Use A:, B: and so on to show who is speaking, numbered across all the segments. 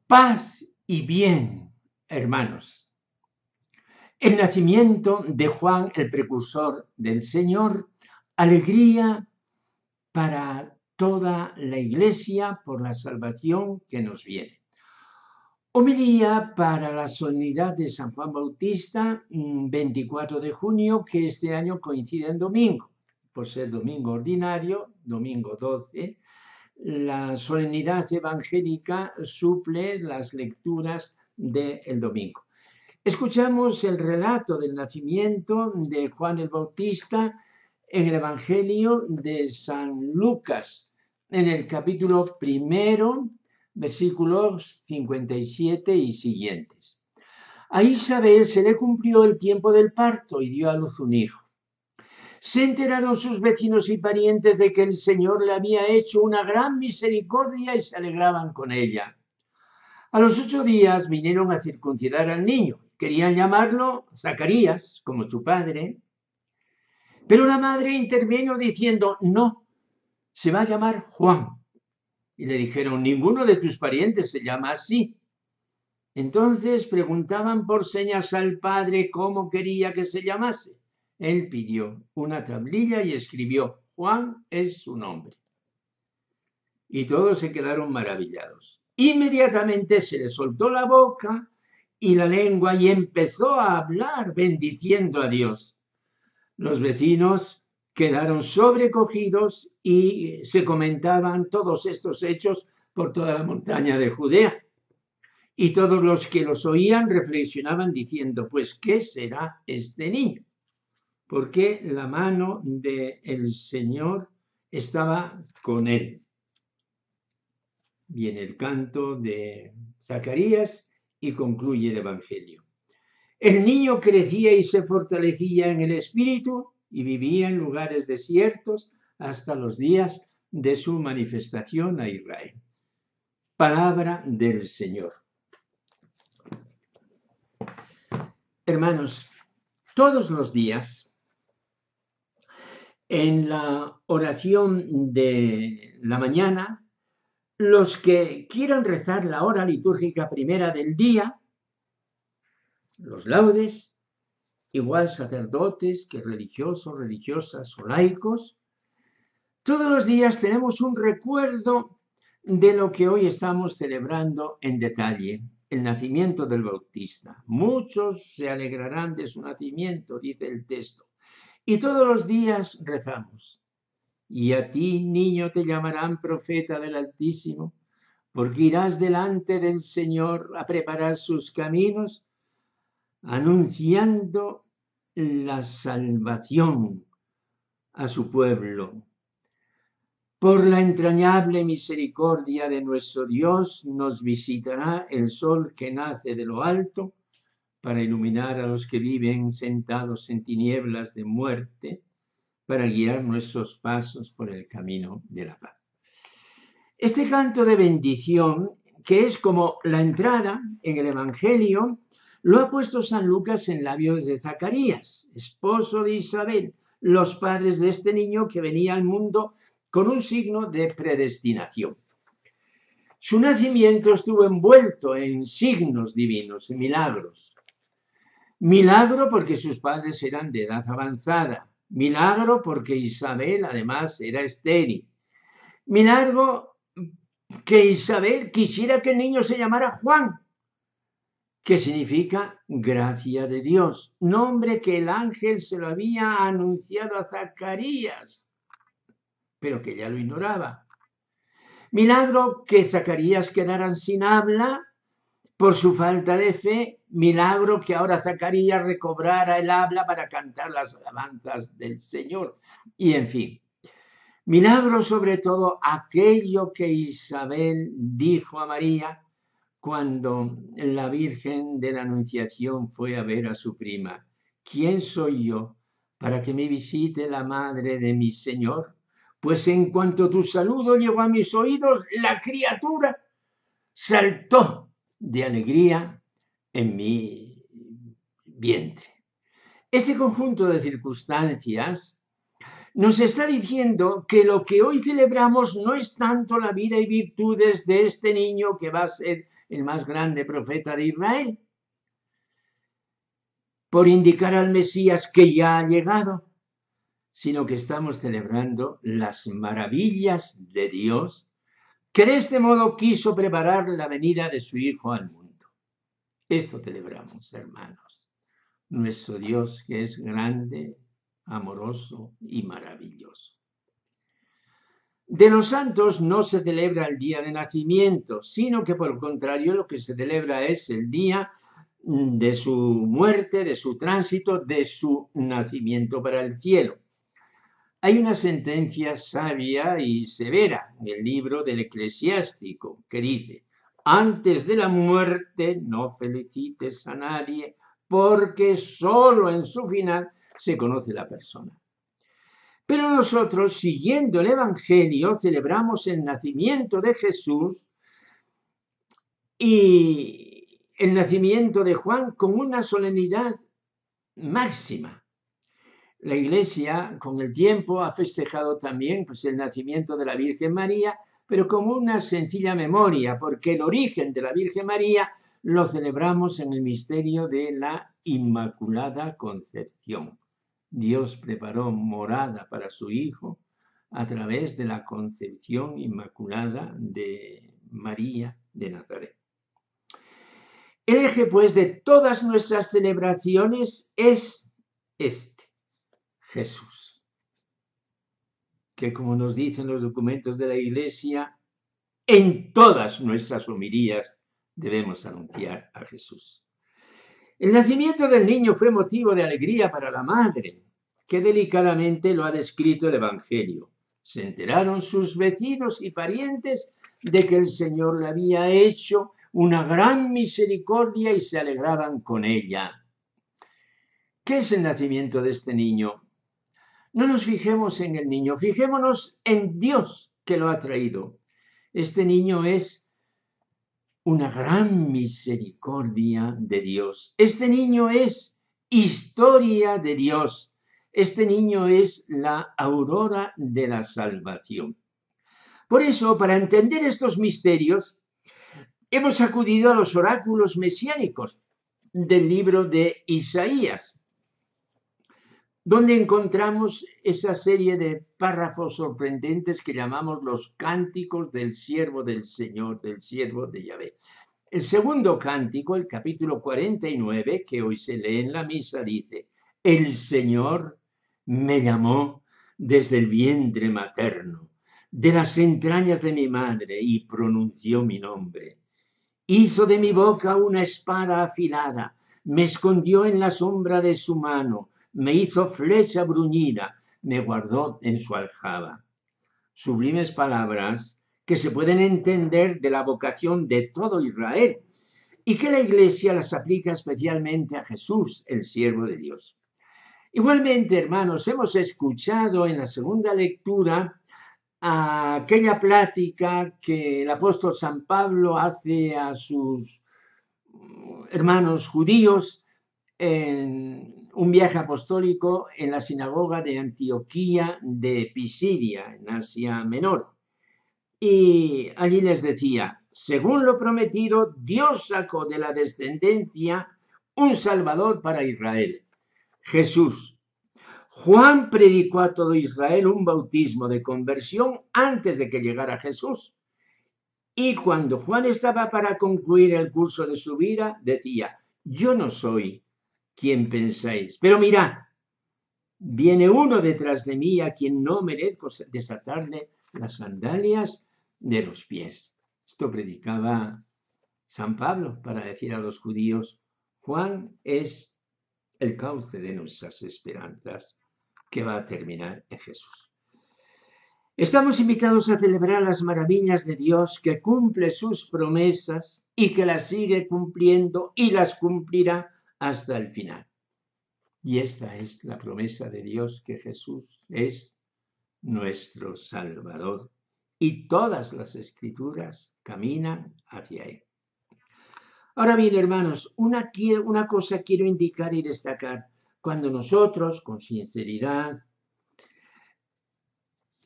A: Paz y bien, hermanos. El nacimiento de Juan, el precursor del Señor, alegría para toda la Iglesia por la salvación que nos viene. Homilía para la solemnidad de San Juan Bautista, 24 de junio, que este año coincide en domingo, por ser domingo ordinario, domingo 12. La solemnidad evangélica suple las lecturas del domingo. Escuchamos el relato del nacimiento de Juan el Bautista en el Evangelio de San Lucas, en el capítulo 1, versículos 57 y siguientes. A Isabel se le cumplió el tiempo del parto y dio a luz un hijo. Se enteraron sus vecinos y parientes de que el Señor le había hecho una gran misericordia y se alegraban con ella. A los 8 días vinieron a circuncidar al niño. Querían llamarlo Zacarías, como su padre. Pero la madre intervino diciendo, no, se va a llamar Juan. Y le dijeron, ninguno de tus parientes se llama así. Entonces preguntaban por señas al padre cómo quería que se llamase. Él pidió una tablilla y escribió, Juan es su nombre. Y todos se quedaron maravillados. Inmediatamente se le soltó la boca y la lengua y empezó a hablar bendiciendo a Dios. Los vecinos quedaron sobrecogidos y se comentaban todos estos hechos por toda la montaña de Judea. Y todos los que los oían reflexionaban diciendo, pues, ¿qué será este niño? Porque la mano del Señor estaba con él. Viene el canto de Zacarías y concluye el Evangelio. El niño crecía y se fortalecía en el espíritu y vivía en lugares desiertos hasta los días de su manifestación a Israel. Palabra del Señor. Hermanos, todos los días en la oración de la mañana, los que quieran rezar la hora litúrgica primera del día, los laudes, igual sacerdotes que religiosos, religiosas o laicos, todos los días tenemos un recuerdo de lo que hoy estamos celebrando en detalle, el nacimiento del Bautista. Muchos se alegrarán de su nacimiento, dice el texto. Y todos los días rezamos. Y a ti, niño, te llamarán profeta del Altísimo, porque irás delante del Señor a preparar sus caminos, anunciando la salvación a su pueblo. Por la entrañable misericordia de nuestro Dios nos visitará el sol que nace de lo alto para iluminar a los que viven sentados en tinieblas de muerte, para guiar nuestros pasos por el camino de la paz. Este canto de bendición, que es como la entrada en el Evangelio, lo ha puesto San Lucas en labios de Zacarías, esposo de Isabel, los padres de este niño que venía al mundo con un signo de predestinación. Su nacimiento estuvo envuelto en signos divinos, en milagros. Milagro porque sus padres eran de edad avanzada. Milagro porque Isabel además era estéril. Milagro que Isabel quisiera que el niño se llamara Juan, que significa gracia de Dios, nombre que el ángel se lo había anunciado a Zacarías, pero que ya lo ignoraba. Milagro que Zacarías quedara sin habla por su falta de fe. Milagro que ahora Zacarías recobrara el habla para cantar las alabanzas del Señor. Y en fin, milagro sobre todo aquello que Isabel dijo a María cuando la Virgen de la Anunciación fue a ver a su prima. ¿Quién soy yo para que me visite la madre de mi Señor? Pues en cuanto tu saludo llegó a mis oídos, la criatura saltó de alegría en mi vientre. Este conjunto de circunstancias nos está diciendo que lo que hoy celebramos no es tanto la vida y virtudes de este niño que va a ser el más grande profeta de Israel, por indicar al Mesías que ya ha llegado, sino que estamos celebrando las maravillas de Dios, que de este modo quiso preparar la venida de su Hijo al mundo. Esto celebramos, hermanos. Nuestro Dios que es grande, amoroso y maravilloso. De los santos no se celebra el día de nacimiento, sino que por el contrario lo que se celebra es el día de su muerte, de su tránsito, de su nacimiento para el cielo. Hay una sentencia sabia y severa en el libro del Eclesiástico que dice: antes de la muerte no felicites a nadie, porque solo en su final se conoce la persona. Pero nosotros, siguiendo el Evangelio, celebramos el nacimiento de Jesús y el nacimiento de Juan con una solemnidad máxima. La Iglesia, con el tiempo, ha festejado también el nacimiento de la Virgen María, pero como una sencilla memoria, porque el origen de la Virgen María lo celebramos en el misterio de la Inmaculada Concepción. Dios preparó morada para su Hijo a través de la concepción inmaculada de María de Nazaret. El eje, pues, de todas nuestras celebraciones es este: Jesús, que, como nos dicen los documentos de la Iglesia, en todas nuestras homilías debemos anunciar a Jesús. El nacimiento del niño fue motivo de alegría para la madre, que delicadamente lo ha descrito el Evangelio. Se enteraron sus vecinos y parientes de que el Señor le había hecho una gran misericordia y se alegraban con ella. ¿Qué es el nacimiento de este niño? No nos fijemos en el niño, fijémonos en Dios que lo ha traído. Este niño es una gran misericordia de Dios. Este niño es historia de Dios. Este niño es la aurora de la salvación. Por eso, para entender estos misterios, hemos acudido a los oráculos mesiánicos del libro de Isaías, donde encontramos esa serie de párrafos sorprendentes que llamamos los cánticos del siervo del Señor, del siervo de Yahvé. El segundo cántico, el capítulo 49, que hoy se lee en la misa, dice: el Señor me llamó desde el vientre materno, de las entrañas de mi madre, y pronunció mi nombre. Hizo de mi boca una espada afilada, me escondió en la sombra de su mano, me hizo flecha bruñida, me guardó en su aljaba. Sublimes palabras que se pueden entender de la vocación de todo Israel y que la Iglesia las aplica especialmente a Jesús, el siervo de Dios. Igualmente, hermanos, hemos escuchado en la segunda lectura aquella plática que el apóstol San Pablo hace a sus hermanos judíos en un viaje apostólico en la sinagoga de Antioquía de Pisidia, en Asia Menor. Y allí les decía: según lo prometido, Dios sacó de la descendencia un Salvador para Israel, Jesús. Juan predicó a todo Israel un bautismo de conversión antes de que llegara Jesús. Y cuando Juan estaba para concluir el curso de su vida, decía: yo no soy quien pensáis, pero mirad, viene uno detrás de mí a quien no merezco desatarle las sandalias de los pies. Esto predicaba San Pablo para decir a los judíos: Juan es el cauce de nuestras esperanzas, que va a terminar en Jesús. Estamos invitados a celebrar las maravillas de Dios, que cumple sus promesas y que las sigue cumpliendo y las cumplirá hasta el final. Y esta es la promesa de Dios, que Jesús es nuestro Salvador y todas las Escrituras caminan hacia Él. Ahora bien, hermanos, una cosa quiero indicar y destacar. Cuando nosotros, con sinceridad,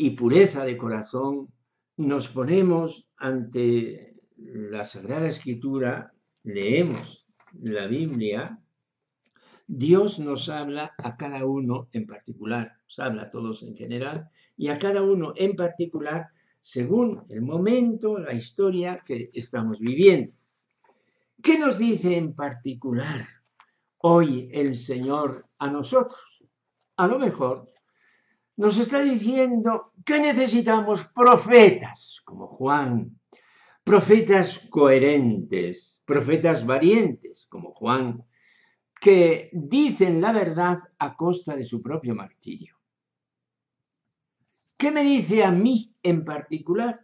A: y pureza de corazón nos ponemos ante la Sagrada Escritura, leemos la Biblia, Dios nos habla a cada uno en particular, nos habla a todos en general y a cada uno en particular según el momento, la historia que estamos viviendo. ¿Qué nos dice en particular hoy el Señor a nosotros? A lo mejor nos está diciendo que necesitamos profetas como Juan, profetas coherentes, profetas valientes como Juan, que dicen la verdad a costa de su propio martirio. ¿Qué me dice a mí en particular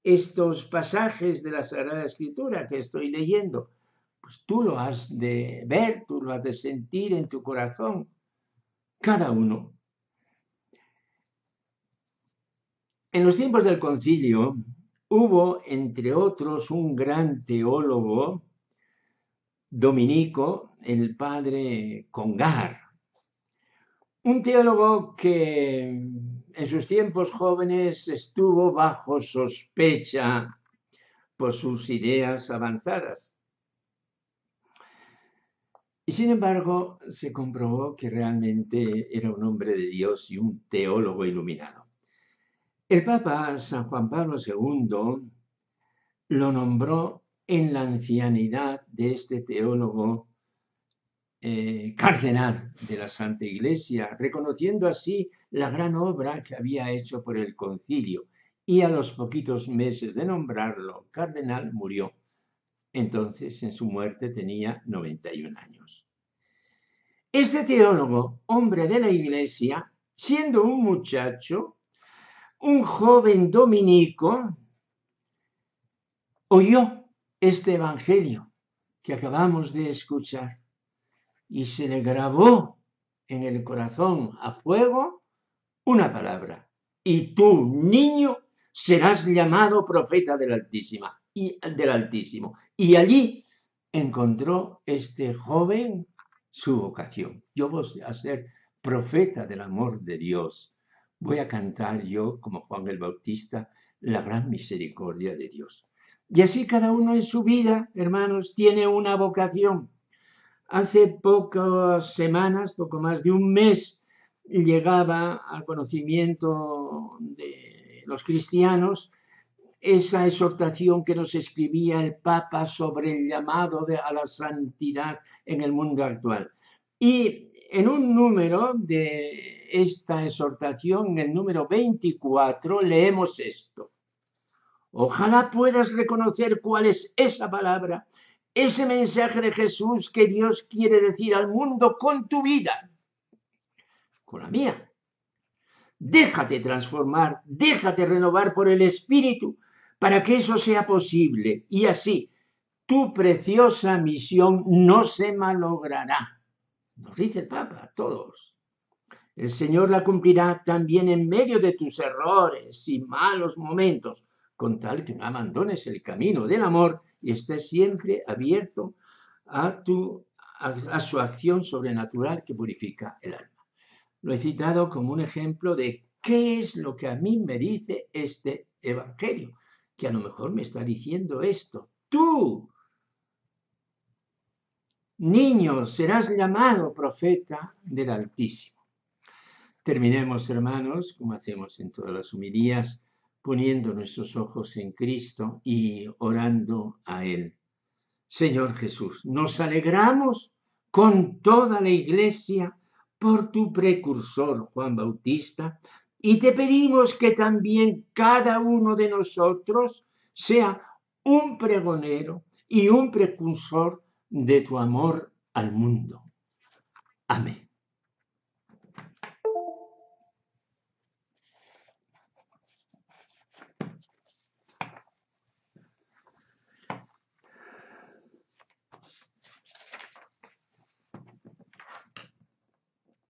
A: estos pasajes de la Sagrada Escritura que estoy leyendo? Pues tú lo has de ver, tú lo has de sentir en tu corazón, cada uno. En los tiempos del concilio hubo, entre otros, un gran teólogo dominico, el padre Congar, un teólogo que en sus tiempos jóvenes estuvo bajo sospecha por sus ideas avanzadas. Y sin embargo, se comprobó que realmente era un hombre de Dios y un teólogo iluminado. El Papa San Juan Pablo II lo nombró en la ancianidad de este teólogo cardenal de la Santa Iglesia, reconociendo así la gran obra que había hecho por el concilio. Y a los poquitos meses de nombrarlo cardenal murió. Entonces, en su muerte tenía 91 años. Este teólogo, hombre de la Iglesia, siendo un muchacho, un joven dominico, oyó este evangelio que acabamos de escuchar y se le grabó en el corazón a fuego una palabra: y tú, niño, serás llamado profeta del Altísimo. Y allí encontró este joven su vocación. Yo voy a ser profeta del amor de Dios. Voy a cantar yo, como Juan el Bautista, la gran misericordia de Dios. Y así cada uno en su vida, hermanos, tiene una vocación. Hace pocas semanas, poco más de un mes, llegaba al conocimiento de los cristianos esa exhortación que nos escribía el Papa sobre el llamado a la santidad en el mundo actual. Y en un número de esta exhortación, el número 24, leemos esto: ojalá puedas reconocer cuál es esa palabra, ese mensaje de Jesús que Dios quiere decir al mundo con tu vida, con la mía. Déjate transformar, déjate renovar por el Espíritu para que eso sea posible y así tu preciosa misión no se malogrará. Nos dice el Papa a todos. El Señor la cumplirá también en medio de tus errores y malos momentos, con tal que no abandones el camino del amor y estés siempre abierto a su acción sobrenatural que purifica el alma. Lo he citado como un ejemplo de qué es lo que a mí me dice este evangelio, que a lo mejor me está diciendo esto: tú, niño, serás llamado profeta del Altísimo. Terminemos, hermanos, como hacemos en todas las homilías, poniendo nuestros ojos en Cristo y orando a Él. Señor Jesús, nos alegramos con toda la Iglesia por tu precursor Juan Bautista y te pedimos que también cada uno de nosotros sea un pregonero y un precursor de tu amor al mundo. Amén.